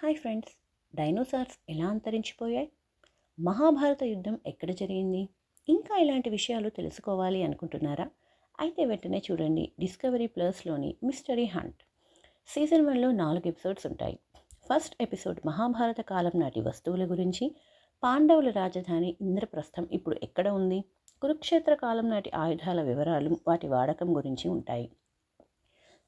Hi friends, dinosaurs ఎలా అంతరించిపోయాయి? మహాభారత యుద్ధం ఎక్కడ జరిగింది? ఇంకా ఇలాంటి విషయాలు తెలుసుకోవాలి అనుకుంటున్నారా? అయితే వెంటనే చూడండి డిస్కవరీ ప్లస్లోని మిస్టరీ హంట్. సీజన్ 1లో 4 ఎపిసోడ్స్ ఉంటాయి. ఫస్ట్ ఎపిసోడ్ మహాభారత కాలం నాటి వస్తువుల గురించి, పాండవుల రాజధాని ఇంద్రప్రస్థం ఇప్పుడు ఎక్కడ ఉంది, కురుక్షేత్ర కాలం నాటి ఆయుధాల వివరాలు, వాటి వాడకం గురించి ఉంటాయి.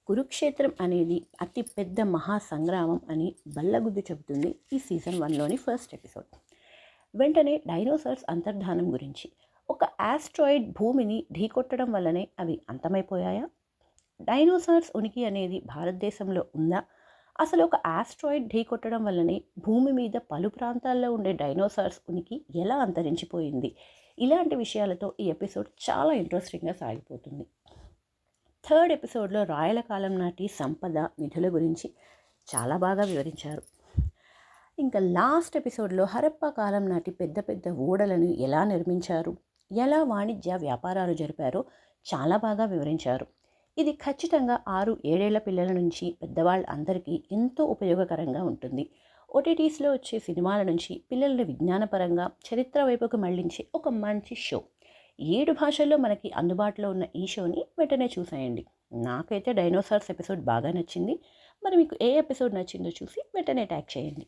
కురుక్షేత్రం అనేది అతి పెద్ద మహాసంగ్రామం అని బల్లగుద్ది చెబుతుంది ఈ సీజన్ 1లోని ఫస్ట్ ఎపిసోడ్. వెంటనే డైనోసార్స్ అంతర్ధానం గురించి, ఒక ఆస్ట్రాయిడ్ భూమిని ఢీకొట్టడం వల్లనే అవి అంతమైపోయాయా? డైనోసార్స్ ఉనికి అనేది భారతదేశంలో ఉందా? అసలు ఒక ఆస్ట్రాయిడ్ ఢీకొట్టడం వల్లనే భూమి మీద పలు ప్రాంతాల్లో ఉండే డైనోసార్స్ ఉనికి ఎలా అంతరించిపోయింది? ఇలాంటి విషయాలతో ఈ ఎపిసోడ్ చాలా ఇంట్రెస్టింగ్గా సాగిపోతుంది. థర్డ్ ఎపిసోడ్లో రాయల కాలం నాటి సంపద, నిధుల గురించి చాలా బాగా వివరించారు. ఇంకా లాస్ట్ ఎపిసోడ్లో హరప్పా కాలం నాటి పెద్ద పెద్ద ఓడలను ఎలా నిర్మించారు, ఎలా వాణిజ్య వ్యాపారాలు జరిపారో చాలా బాగా వివరించారు. ఇది ఖచ్చితంగా 6-7 పిల్లల నుంచి పెద్దవాళ్ళ అందరికీ ఎంతో ఉపయోగకరంగా ఉంటుంది. ఓటీటీస్లో వచ్చే సినిమాల నుంచి పిల్లలను విజ్ఞానపరంగా చరిత్ర వైపుకు మళ్లించే ఒక మంచి షో. 7 భాషల్లో మనకి అందుబాటులో ఉన్న ఈ షోని వెంటనే చూసేయండి. నాకైతే డైనోసార్స్ ఎపిసోడ్ బాగా నచ్చింది. మరి మీకు ఏ ఎపిసోడ్ నచ్చిందో చూసి వెంటనే ట్యాగ్ చేయండి.